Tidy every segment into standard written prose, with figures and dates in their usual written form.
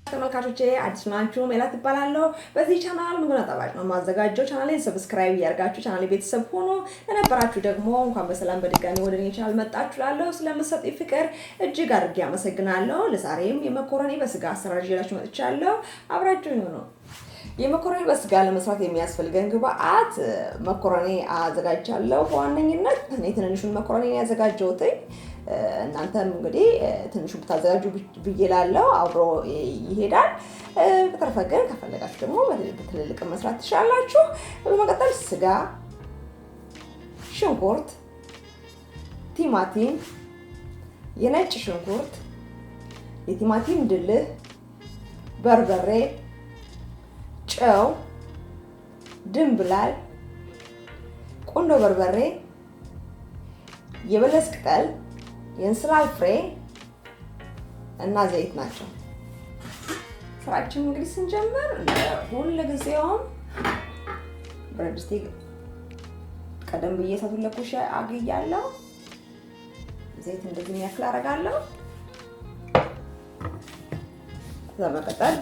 ተመልካቾቼ አዲስ ናችሁ ሜላት እባላለሁ። በዚህ ቻናል ምግብና ጣፋጭ ነው ማዘጋጀው። ቻናሌን ሰብስክራይብ ያርጋችሁ ቻናሌ ቤተሰብ ሆኖ ለነበራችሁ ደግሞ እንኳን በሰላም በድጋሚ ወደ እኔ ቻናል መጣችሁ ላለው ስለምትሰጡኝ ፍቅር እጅግ አድርጌ አመሰግናለሁ። ለዛሬም የመኮረኒ በስጋ አሰራር ይዤላችሁ መጥቻለሁ። አብራችሁኝ ሁኑ። የመኮረኒ በስጋ ለመስራት የሚያስፈልገን ግብአት መኮረኒ አዘጋጃለሁ። በዋነኝነት እኔ ትንንሹን መኮረኒ ያዘጋጀሁት እናንተም እንግዲህ ትንሹ ብታዘጋጁ ብዬላለሁ አብሮ ይሄዳል። በተረፈ ግን ከፈለጋችሁ ደግሞ በትልልቅ መስራት ትችላላችሁ። በመቀጠል ስጋ፣ ሽንኩርት፣ ቲማቲም፣ የነጭ ሽንኩርት፣ የቲማቲም ድልህ፣ በርበሬ፣ ጨው፣ ድንብላል፣ ቁንዶ በርበሬ፣ የበለስ ቅጠል፣ የእንስላል ፍሬ እና ዘይት ናቸው። ስራችን እንግዲህ ስንጀምር ሁሉ ጊዜውም ብረት ድስቴ ቀደም ብዬ እሳቱን ለኩሼ አግያለሁ። ዘይት እንደዚህ የሚያክል አደርጋለሁ። በመቀጠል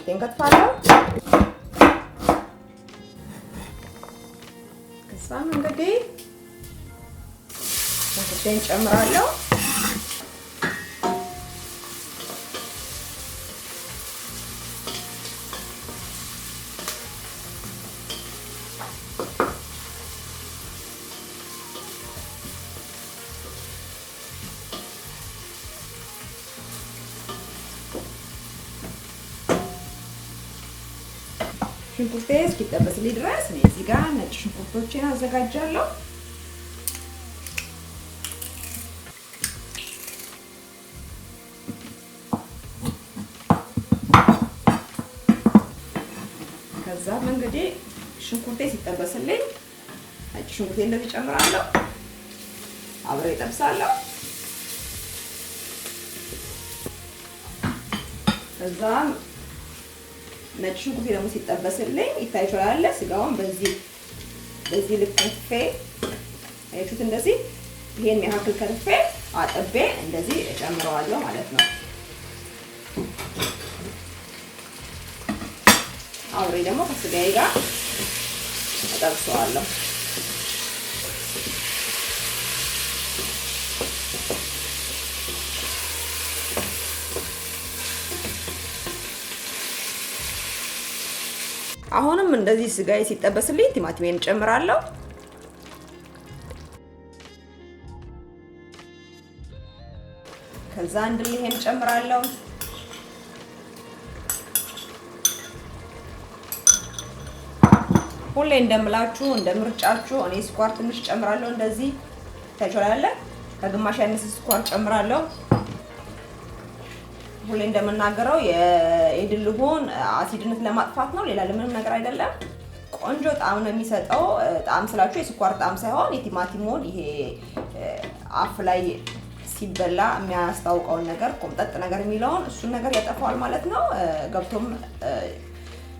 እንከትፋለሁ። ከዛም እንግዲህ ሽንኩርቴን ጨምራለሁ። ሽንኩርቴ እስኪጠበስልኝ ድረስ እኔ እዚህ ጋር ነጭ ሽንኩርቶችን አዘጋጃለሁ። ከዛም እንግዲህ ሽንኩርቴ ሲጠበስልኝ ነጭ ሽንኩርቴ እንደዚህ ጨምራለሁ፣ አብሬ እጠብሳለሁ። ከዛም ነጭ ሽንኩርቴ ደግሞ ሲጠበስልኝ ይታያችኋል። ስጋውን በዚህ ልክ ከትፌ አይቹት እንደዚህ ይሄን ያክል ከትፌ አጥቤ እንደዚህ እጨምረዋለሁ ማለት ነው። አብሬ ደግሞ ከስጋዬ ጋር እጠብሰዋለሁ። አሁንም እንደዚህ ስጋዬ ሲጠበስልኝ ቲማቲሜን እጨምራለሁ። ከዛ እንድልሄን እጨምራለሁ። ሁሌ እንደምላችሁ እንደምርጫችሁ እኔ ስኳር ትንሽ ጨምራለሁ። እንደዚህ ታይቷል። ከግማሽ ያነሰ ስኳር ጨምራለሁ። ሁሌ እንደምናገረው የድልሁን አሲድነት ለማጥፋት ነው፣ ሌላ ለምንም ነገር አይደለም። ቆንጆ ጣዕም ነው የሚሰጠው። ጣዕም ስላችሁ የስኳር ጣዕም ሳይሆን የቲማቲሙን ይሄ አፍ ላይ ሲበላ የሚያስታውቀውን ነገር ቆምጠጥ ነገር የሚለውን እሱን ነገር ያጠፋዋል ማለት ነው። ገብቶም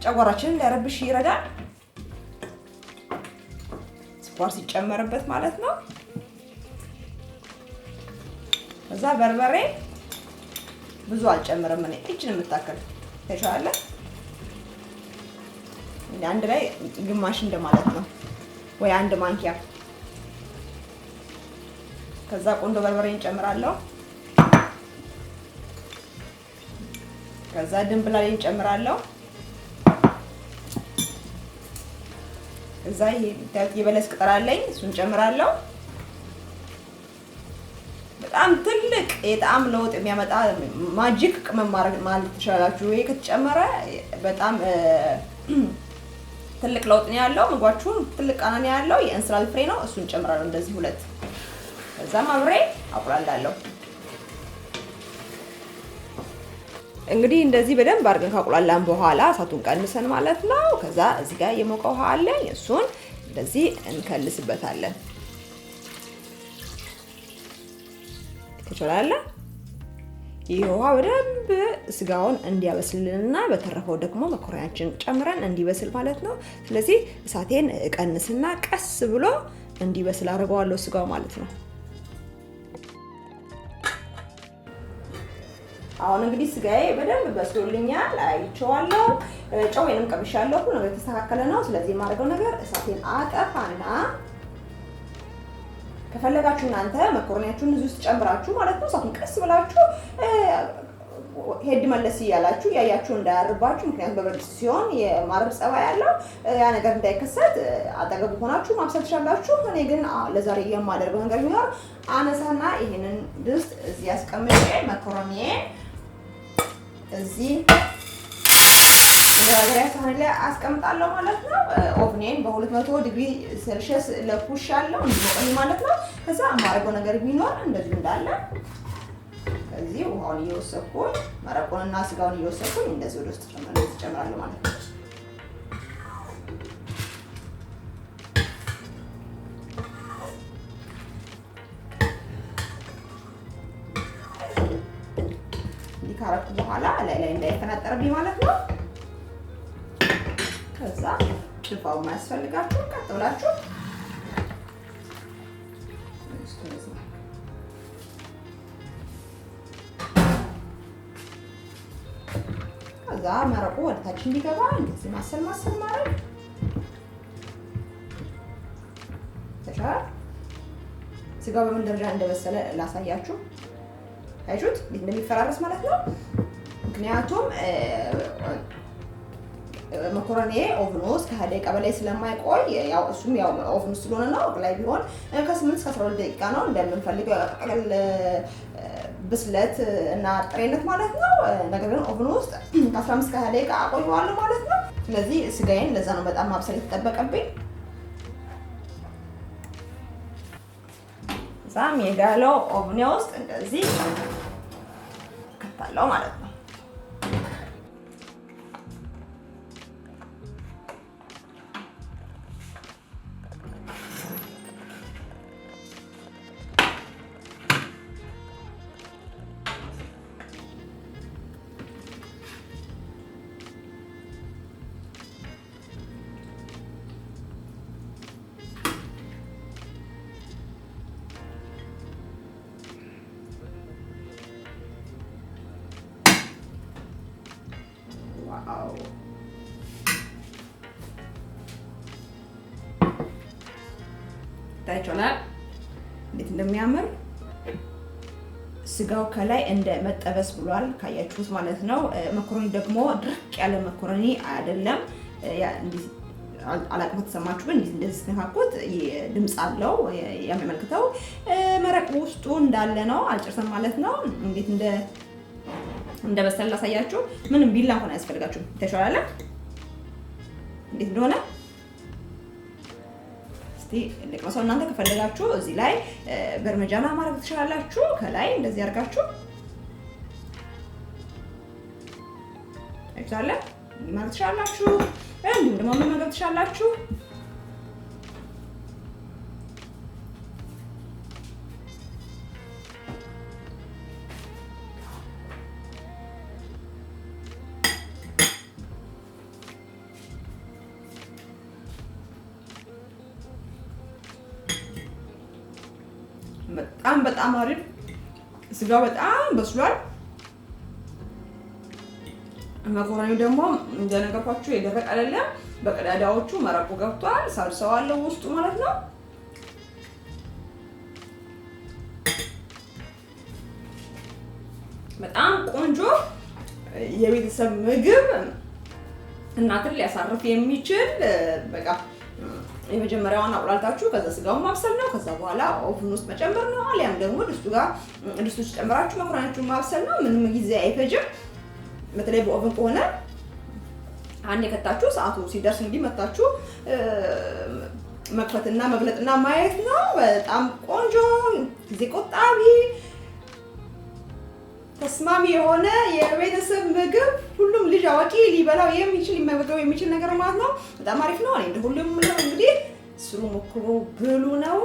ጨጓራችንን እንዳይረብሽ ይረዳል። ስኳር ሲጨመርበት ማለት ነው። ከዛ በርበሬ ብዙ አልጨምርም እኔ እጅን የምታከል ተሻለ አንድ ላይ ግማሽ እንደማለት ነው ወይ አንድ ማንኪያ። ከዛ ቁንዶ በርበሬን ጨምራለሁ። ከዛ ድንብላሌን ጨምራለሁ። ከዛ ይሄ የበለስ ቅጠል አለኝ እሱን ጨምራለሁ። በጣም ትልቅ የጣዕም ለውጥ የሚያመጣ ማጂክ ቅመም ማለት ትችላላችሁ። ይሄ ከተጨመረ በጣም ትልቅ ለውጥ ነው ያለው። ምግባችሁን ትልቅ ቃና ነው ያለው። የእንስላል ፍሬ ነው፣ እሱን ጨምራለሁ እንደዚህ ሁለት። ከዛም አብሬ አቁላላለሁ። እንግዲህ እንደዚህ በደንብ አድርገን ካቁላላን በኋላ እሳቱን ቀንሰን ማለት ነው። ከዛ እዚህ ጋር የሞቀ ውሃ አለኝ፣ እሱን እንደዚህ እንከልስበታለን። ይችላል። ይሄ ውሃ በደንብ ስጋውን እንዲያበስልልንና በተረፈው ደግሞ መኮረኒያችን ጨምረን እንዲበስል ማለት ነው። ስለዚህ እሳቴን ቀንስና ቀስ ብሎ እንዲበስል አድርገዋለሁ ስጋው ማለት ነው። አሁን እንግዲህ ስጋዬ በደንብ በስሎልኛል፣ አይቼዋለሁ። ጨው ወይንም ቀምሻለሁ፣ ሁሉ ነገር የተስተካከለ ነው። ስለዚህ የማደርገው ነገር እሳቴን አጠፋና ከፈለጋችሁ እናንተ መኮረኒያችሁን እዚህ ውስጥ ጨምራችሁ ማለት ነው እሳቱን ቀስ ብላችሁ ሄድ መለስ እያላችሁ ያያችሁ እንዳያርባችሁ። ምክንያቱም በብረት ድስት ሲሆን የማረብ ጸባይ ያለው ያ ነገር እንዳይከሰት አጠገቡ ሆናችሁ ማብሰል ትችላላችሁ። እኔ ግን ለዛሬ የማደርገው ነገር ቢኖር አነሳና ይሄንን ድስት እዚህ አስቀምጬ መኮረኒዬን እዚህ መጋገሪያ ሳህን ላይ አስቀምጣለሁ ማለት ነው። ኦቭኔን በ200 ዲግሪ ሴልሺየስ ለኩሻለሁ እንዲሞቀኝ ማለት ነው። ከዛ የማደርገው ነገር ቢኖር እንደዚህ እንዳለ ከዚህ ውሃውን እየወሰድኩኝ መረቁንና ስጋውን እየወሰድኩኝ እንደዚህ ወደ ውስጥ ጨምራለሁ ማለት ነው። እንዲህ ካረኩ በኋላ ላይ እንዳይፈናጠርብኝ ማለት ነው። ከዛ ጭልፋው ማያስፈልጋችሁ ቀጥ ብላችሁ ከዛ መረቁ ወደታች እንዲገባ እንደዚህ ማሰል ማድረግ ተሻለ። ስጋው በምን ደረጃ እንደበሰለ ላሳያችሁ። አይሹት እንዴት እንደሚፈራረስ ማለት ነው። ምክንያቱም መኮረኒ ኦቭን ውስጥ ከ20 ደቂቃ በላይ ስለማይቆይ ያው እሱም ያው ኦቭን ስለሆነ ነው። ላይ ቢሆን ከ8 እስከ 12 ደቂቃ ነው እንደምንፈልገው ያቀቀል ብስለት እና ጥሬነት ማለት ነው። ነገር ግን ኦቭን ውስጥ ከ15 እስከ 20 ደቂቃ አቆየዋለሁ ማለት ነው። ስለዚህ ስጋዬን ለዛ ነው በጣም ማብሰል የተጠበቀብኝ። ዛም የጋለው ኦቭን ውስጥ እንደዚህ ከታለው ማለት ነው። ዋው ታይቶናል እንዴት እንደሚያምር ስጋው ከላይ እንደ መጠበስ ብሏል ካያችሁት ማለት ነው። መኮረኒ ደግሞ ድርቅ ያለ መኮረኒ አይደለም። ያ እንዴ አላቅም ተሰማችሁ ግን እንደዚህ ተካኩት ድምጽ አለው የሚያመለክተው መረቅ ውስጡ እንዳለ ነው። አልጨርሰም ማለት ነው። እንዴት እንደ በሰል ላሳያችሁ። ምንም ቢላ ሆነ ያስፈልጋችሁ ተሻላለ እንዴት እንደሆነ እስቲ ለቅመሰው። እናንተ ከፈለጋችሁ እዚህ ላይ በርመጃና ማድረግ ትችላላችሁ። ከላይ እንደዚህ አድርጋችሁ አይቻለ ማለት ትችላላችሁ። እንዴም ደግሞ መመገብ ትችላላችሁ። በጣም አሪፍ ስጋው በጣም በስሏል። መኮረኒው ደግሞ እንደነገርኳችሁ የደረቀ አይደለም። በቀዳዳዎቹ መረቁ ገብቷል። ሳልሳው አለው ውስጡ ማለት ነው። በጣም ቆንጆ የቤተሰብ ምግብ እናትን ሊያሳርፍ የሚችል በቃ የመጀመሪያውን አቁላልታችሁ ከዛ ስጋውን ማብሰል ነው። ከዛ በኋላ ኦቭን ውስጥ መጨመር ነው። አሊያም ደግሞ ድስቱ ውስጥ ጨምራችሁ መኮረኒያችሁን ማብሰል ነው። ምንም ጊዜ አይፈጅም። በተለይ በኦቭን ከሆነ አንዴ ከታችሁ ሰዓቱ ሲደርስ እንግዲህ መታችሁ መክፈትና መግለጥና ማየት ነው። በጣም ቆንጆ ጊዜ ቆጣቢ ተስማሚ የሆነ የቤተሰብ ምግብ ሁሉም ልጅ አዋቂ ሊበላው የሚችል ሊመገበው የሚችል ነገር ማለት ነው። በጣም አሪፍ ነው። እኔ እንደሁሉም ነው እንግዲህ ስሩ ሞክሩ ብሉ ነው።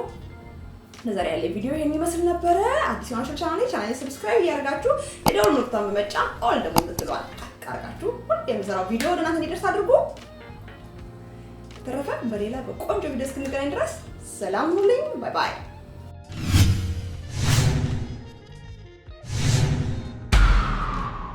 ለዛሬ ያለ ቪዲዮ ይሄን ይመስል ነበረ። አዲስ የሆናችሁ ቻናሌ ሰብስክራይብ እያደረጋችሁ የደወል ምልክቱን በመጫን ኦል ደግሞ እንድትሏል አድርጋችሁ ሁሌ የምሰራው ቪዲዮ ወደ እናንተ እንዲደርስ አድርጉ። ተረፈ በሌላ በቆንጆ ቪዲዮ እስክንገናኝ ድረስ ሰላም ሁኑልኝ። ባይ ባይ።